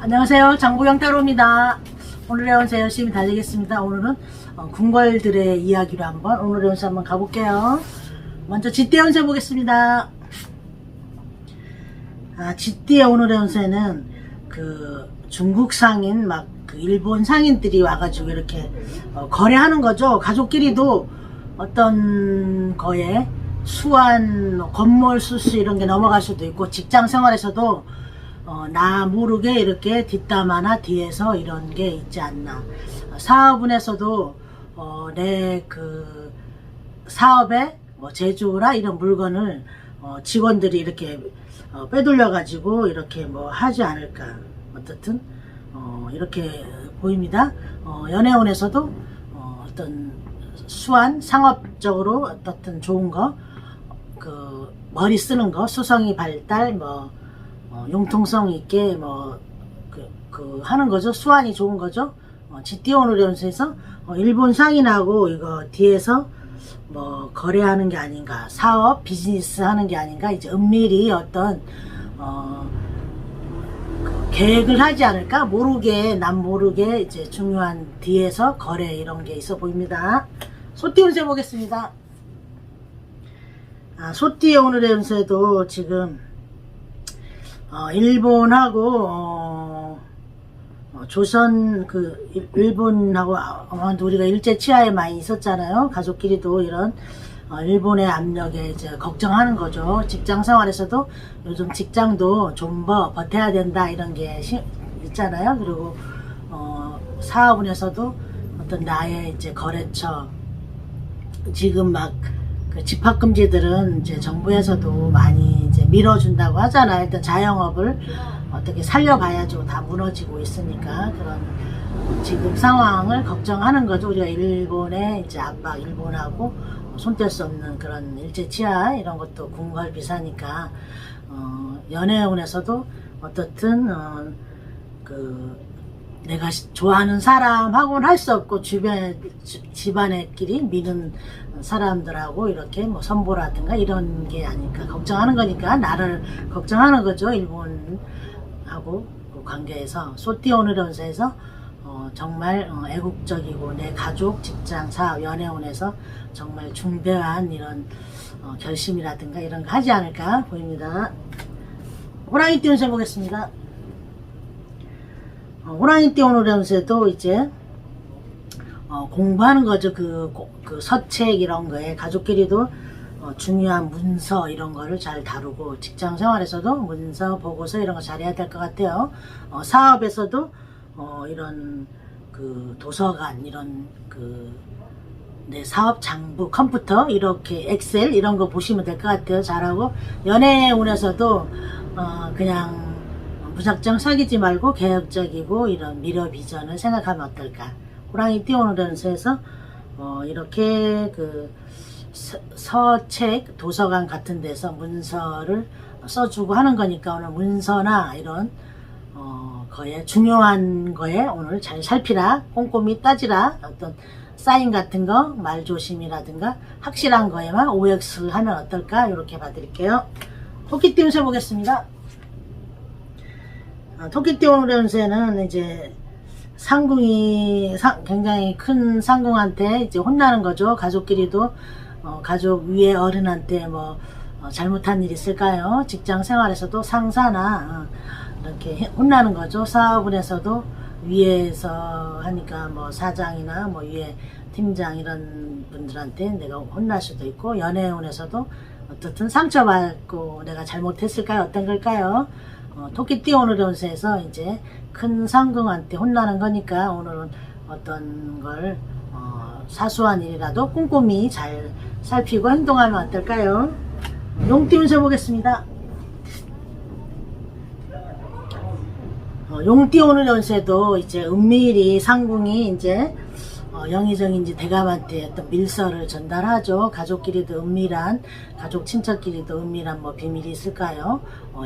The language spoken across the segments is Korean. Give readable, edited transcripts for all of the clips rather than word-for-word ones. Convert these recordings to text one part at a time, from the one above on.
안녕하세요, 장보경 타로입니다. 오늘의 운세 열심히 달리겠습니다. 오늘은 궁궐들의 이야기로 오늘의 운세 한번 가볼게요. 먼저 쥐띠의 운세 보겠습니다. 쥐띠의 오늘의 운세는 그 중국 상인 그 일본 상인들이 와가지고 이렇게 거래하는 거죠. 가족끼리도 어떤 거에 수완, 건물 수수 이런 게 넘어갈 수도 있고, 직장 생활에서도 나 모르게 이렇게 뒷담화나 뒤에서 이런 게 있지 않나. 사업운에서도 내 그 사업에 제조나 이런 물건을 직원들이 이렇게 빼돌려 가지고 이렇게 하지 않을까. 어떻든 이렇게 보입니다. 연애운에서도 어떤 수완 상업적으로 어떻든 좋은 거, 그 머리 쓰는 거, 수성이 발달, 융통성 있게 하는 거죠. 수완이 좋은 거죠. 쥐띠 오늘의 운세에서 일본 상인하고 이거 뒤에서 거래하는 게 아닌가, 사업 비즈니스 하는 게 아닌가, 이제 은밀히 어떤 계획을 하지 않을까, 모르게, 남 모르게 이제 중요한 뒤에서 거래 이런 게 있어 보입니다. 소띠 운세 보겠습니다. 소띠의 오늘의 운세도 지금 일본하고 조선 일본하고 우리가 일제 치하에 많이 있었잖아요. 가족끼리도 이런 일본의 압력에 이제 걱정하는 거죠. 직장 생활에서도 요즘 직장도 좀 버텨야 된다 이런 게 있잖아요. 그리고 사업운에서도 어떤 나의 이제 거래처, 지금 그 집합금지들은 이제 정부에서도 많이 이제 밀어준다고 하잖아요. 일단 자영업을 어떻게 살려봐야죠. 다 무너지고 있으니까. 그런 지금 상황을 걱정하는 거죠. 우리가 일본의 이제 압박, 일본하고 손뗄 수 없는 그런 일제 치하 이런 것도 궁궐 비사니까, 연애운에서도 어떻든 내가 좋아하는 사람하고는 할 수 없고 집안에끼리 미는 사람들하고 이렇게 선보라든가 이런 게 아닐까 걱정하는 거니까, 나를 걱정하는 거죠. 일본하고 그 관계에서. 소띠 오늘의 운세에서 정말 애국적이고 내 가족, 직장, 사업, 연애운에서 정말 중대한 이런 결심이라든가 이런 거 하지 않을까 보입니다. 호랑이띠 운세 보겠습니다. 호랑이띠 오늘의 운세도 이제 공부하는 거죠. 그 서책 이런 거에 가족끼리도 중요한 문서 이런 거를 잘 다루고, 직장 생활에서도 문서, 보고서 이런 거 잘해야 될 것 같아요. 사업에서도 이런 그 도서관, 이런 내 사업 장부, 컴퓨터 이렇게 엑셀 이런 거 보시면 될 것 같아요. 잘하고, 연애운에서도 그냥 무작정 사귀지 말고 개혁적이고 이런 미래 비전을 생각하면 어떨까. 호랑이띠 오늘의 운세에서 이렇게 그 서책, 도서관 같은 데서 문서를 써주고 하는 거니까, 오늘 문서나 이런 거에 중요한 거에 오늘 잘 살피라, 꼼꼼히 따지라. 어떤 사인 같은 거, 말조심이라든가 확실한 거에만 OX를 하면 어떨까, 이렇게 봐드릴게요. 토끼띠 운세 보겠습니다. 토끼띠 오늘의 운세는 이제 상궁이 굉장히 큰 상궁한테 이제 혼나는 거죠. 가족끼리도 가족 위에 어른한테 잘못한 일 있을까요? 직장 생활에서도 상사나 이렇게 혼나는 거죠. 사업운에서도 위에서 하니까 사장이나 위에 팀장 이런 분들한테 내가 혼날 수도 있고, 연애운에서도 어떻든 상처받고 내가 잘못했을까요? 어떤 걸까요? 토끼띠 오늘의 운세에서 이제 큰 상궁한테 혼나는 거니까, 오늘은 어떤 걸 사소한 일이라도 꼼꼼히 잘 살피고 행동하면 어떨까요? 용띠 운세 보겠습니다. 용띠 오늘의 운세도 이제 은밀히 상궁이 이제 영의정인지 대감한테 어떤 밀서를 전달하죠. 가족끼리도 은밀한, 가족 친척끼리도 은밀한 뭐 비밀이 있을까요?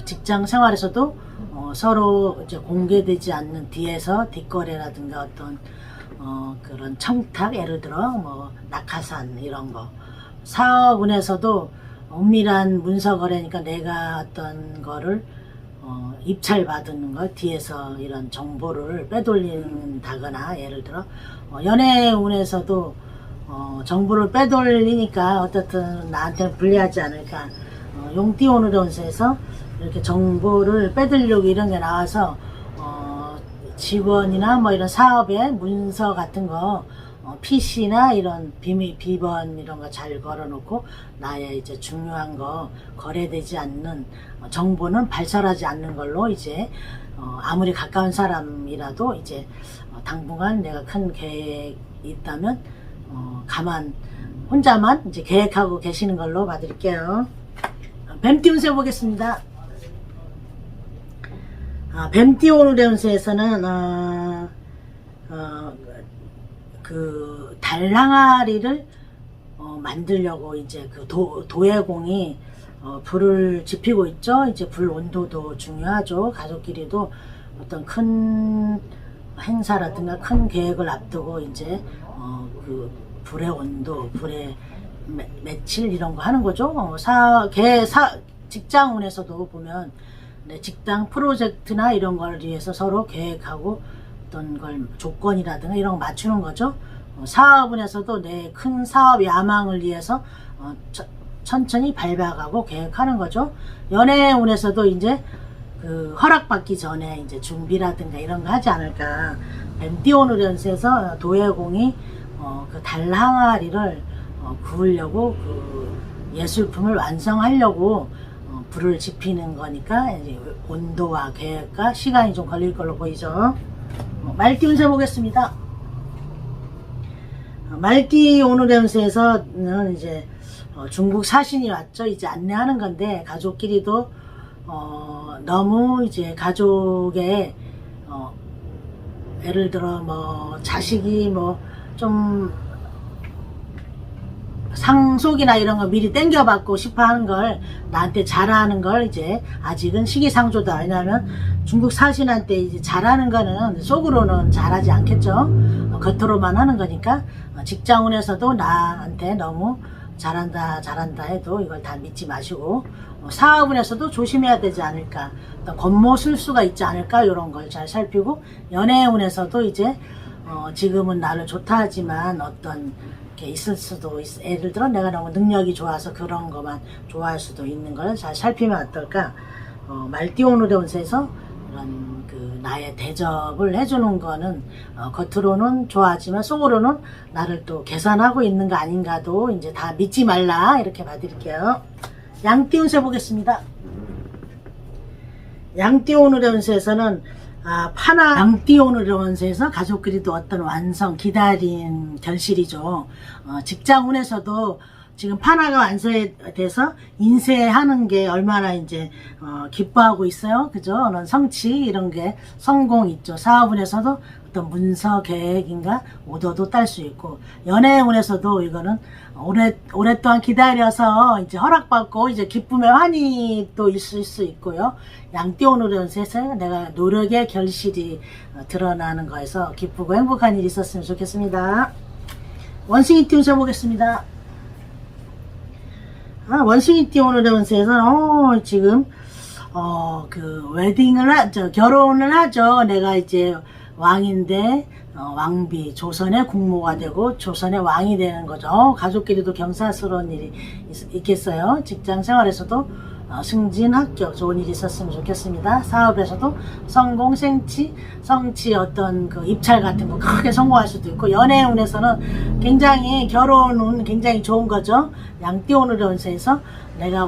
직장 생활에서도 서로 이제 공개되지 않는 뒤에서 뒷거래라든가 어떤 그런 청탁, 예를 들어 뭐 낙하산 이런 거. 사업운에서도 은밀한 문서 거래니까 내가 어떤 거를 입찰 받는 걸 뒤에서 이런 정보를 빼돌린다거나, 예를 들어 연애운에서도 정보를 빼돌리니까 어떻든 나한테는 불리하지 않을까. 용띠오누리운세에서 이렇게 정보를 빼돌려고 이런 게 나와서 직원이나 뭐 이런 사업에 문서 같은 거 PC나 이런 비밀 비번 이런 거 잘 걸어놓고 나의 이제 중요한 거 거래되지 않는 정보는 발설하지 않는 걸로 이제 아무리 가까운 사람이라도 이제 당분간 내가 큰 계획이 있다면 혼자만 이제 계획하고 계시는 걸로 봐드릴게요. 뱀띠 운세 보겠습니다. 뱀띠 오늘의 운세에서는 그 달항아리를 만들려고 이제 그 도예공이 불을 지피고 있죠. 이제 불 온도도 중요하죠. 가족끼리도 어떤 큰 행사라든가 큰 계획을 앞두고 이제 그 불의 온도, 불의 며칠 이런 거 하는 거죠. 직장운에서도 보면 직장 프로젝트나 이런 걸 위해서 서로 계획하고 어떤 걸 조건이라든가 이런 거 맞추는 거죠. 사업운에서도 내 큰 사업 야망을 위해서 천천히 밟아가고 계획하는 거죠. 연애운에서도 이제 그 허락받기 전에 이제 준비라든가 이런 거 하지 않을까. 뱀띠오누리운세에서 도예공이 그 달항아리를 구우려고 그 예술품을 완성하려고 불을 지피는 거니까 이제 온도와 계획과 시간이 좀 걸릴 걸로 보이죠. 말띠 운세 보겠습니다. 말띠 오늘의 운세에서는 이제 중국 사신이 왔죠. 이제 안내하는 건데, 가족끼리도 너무 이제 가족의 예를 들어 뭐 자식이 뭐 좀 상속이나 이런 거 미리 땡겨받고 싶어 하는 걸 나한테 잘하는 걸 이제 아직은 시기상조다. 왜냐하면 중국 사신한테 이제 잘하는 거는 속으로는 잘하지 않겠죠. 겉으로만 하는 거니까 직장운에서도 나한테 너무 잘한다 해도 이걸 다 믿지 마시고, 사업운에서도 조심해야 되지 않을까. 어떤 권모술수가 있지 않을까. 이런 걸 잘 살피고, 연애운에서도 이제 지금은 나를 좋다 하지만 어떤 게 있을 수도 예를 들어 내가 너무 능력이 좋아서 그런 것만 좋아할 수도 있는 걸 잘 살피면 어떨까. 말띠 오늘의 운세에서 그런 그 나의 대접을 해주는 거는 겉으로는 좋아하지만 속으로는 나를 또 계산하고 있는 거 아닌가도 이제 다 믿지 말라, 이렇게 봐드릴게요. 양띠 운세 보겠습니다. 양띠 오늘의 운세에서는 양띠 오늘의 운세에서 가족끼리도 어떤 완성 기다린 결실이죠. 직장운에서도 지금 판화가 완성돼서 인쇄하는 게 얼마나 이제 기뻐하고 있어요. 그죠? 성취 이런 게 성공 있죠. 사업운에서도 어떤 문서 계획인가 오더도 딸 수 있고, 연애운에서도 이거는 오랫동안 기다려서 이제 허락받고 이제 기쁨의 환희 또 있을 수 있고요. 양띠 오늘의 운세에서 내가 노력의 결실이 드러나는 거에서 기쁘고 행복한 일이 있었으면 좋겠습니다. 원숭이띠 운세 보겠습니다. 원숭이띠 오늘의 운세에서는 지금 그 결혼을 하죠. 내가 이제 왕인데 왕비, 조선의 국모가 되고 조선의 왕이 되는 거죠. 가족끼리도 경사스러운 일이 있겠어요. 직장 생활에서도 승진, 합격, 좋은 일이 있었으면 좋겠습니다. 사업에서도 성공, 성취 어떤 그 입찰 같은 거 크게 성공할 수도 있고, 연애운에서는 굉장히 결혼은 굉장히 좋은 거죠. 양띠 오늘의 운세에서 내가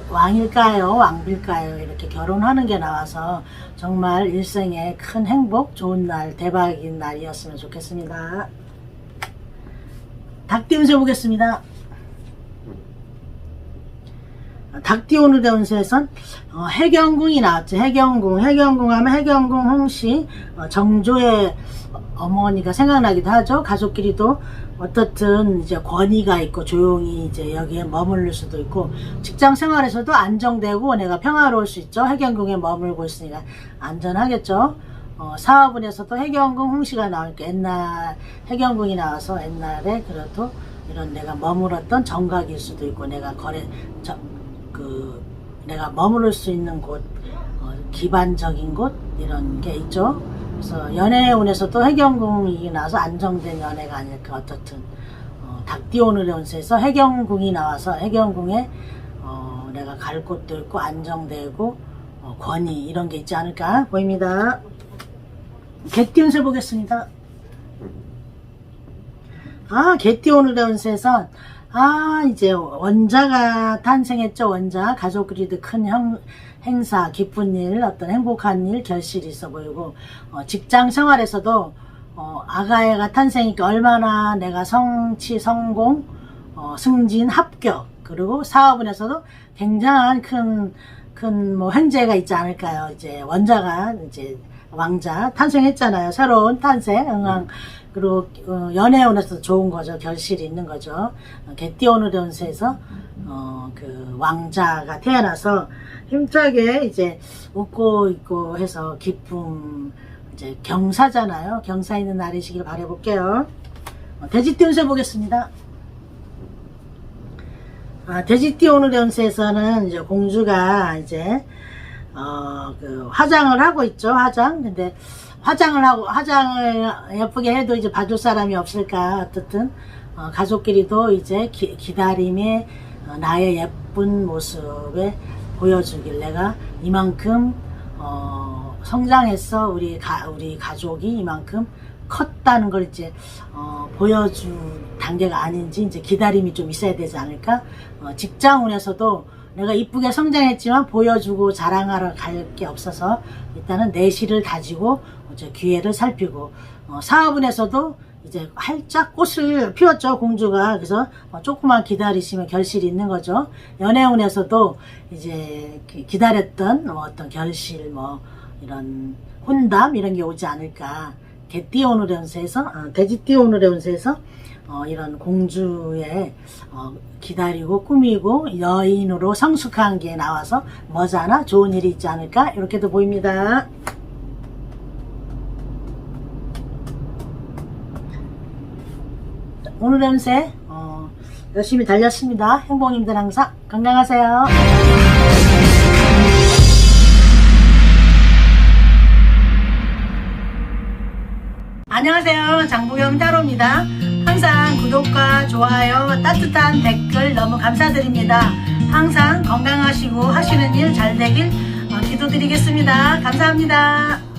왕일까요? 왕비일까요? 이렇게 결혼하는 게 나와서 정말 일생에 큰 행복, 좋은 날, 대박인 날이었으면 좋겠습니다. 닭띠 운세 보겠습니다. 닭 띄우는 운세에선 해경궁이 나왔죠. 해경궁 하면 해경궁 홍씨 정조의 어머니가 생각나기도 하죠. 가족끼리도 어떻든 이제 권위가 있고 조용히 이제 여기에 머무를 수도 있고, 직장 생활에서도 안정되고 내가 평화로울 수 있죠. 해경궁에 머물고 있으니까 안전하겠죠. 사업운에서도 해경궁 홍씨가 나오니까 옛날 해경궁이 나와서 옛날에 그래도 이런 내가 머물었던 정각일 수도 있고, 내가 내가 머무를 수 있는 곳, 기반적인 곳, 이런 게 있죠. 그래서 연애운에서도 해경궁이 나와서 안정된 연애가 아닐까. 어떻든 닭 띄우는 운세에서 해경궁이 나와서 해경궁에 내가 갈 곳도 있고 안정되고 권위 이런 게 있지 않을까 보입니다. 개띠 운세 보겠습니다. 개띠 오늘 운세에선 이제 원자가 탄생했죠. 원자 가족끼리도 큰 행사, 기쁜 일, 어떤 행복한 일, 결실이 있어 보이고, 직장 생활에서도 아가애가 탄생이니까 얼마나 내가 성취, 성공, 승진, 합격, 그리고 사업운에서도 굉장한 큰 뭐 횡재가 있지 않을까요? 이제 원자가 이제 왕자 탄생했잖아요. 새로운 탄생, 응왕. 그리고 연애운에서도 좋은 거죠. 결실이 있는 거죠. 개띠 오늘 운세에서 그 왕자가 태어나서 힘차게 이제 웃고 있고 해서 기쁨, 이제 경사잖아요. 경사 있는 날이시길 바라볼게요. 돼지띠 운세 보겠습니다. 돼지띠 오늘 운세에서는 이제 공주가 이제 그 화장을 하고 있죠. 근데 화장을 예쁘게 해도 이제 봐줄 사람이 없을까. 어떻든 가족끼리도 이제 기다림에 나의 예쁜 모습에 보여주길, 내가 이만큼 성장했어, 우리 가족이 이만큼 컸다는 걸 이제 보여줄 단계가 아닌지 이제 기다림이 좀 있어야 되지 않을까. 직장운에서도 내가 이쁘게 성장했지만 보여주고 자랑하러 갈 게 없어서 일단은 내실을 다지고 이제 기회를 살피고, 사업운에서도 이제 활짝 꽃을 피웠죠, 공주가. 그래서 조금만 기다리시면 결실이 있는 거죠. 연애운에서도 이제 기다렸던 어떤 결실, 이런 혼담 이런 게 오지 않을까. 개띠 오늘의 운세에서, 돼지띠 오늘의 운세에서 이런 공주의 기다리고 꾸미고 여인으로 성숙한 게 나와서 머지않아 좋은 일이 있지 않을까, 이렇게도 보입니다. 오늘의 운세 열심히 달렸습니다. 행복님들 항상 건강하세요. 안녕하세요. 장보경 타로입니다. 항상 구독과 좋아요, 따뜻한 댓글 너무 감사드립니다. 항상 건강하시고 하시는 일 잘 되길 기도드리겠습니다. 감사합니다.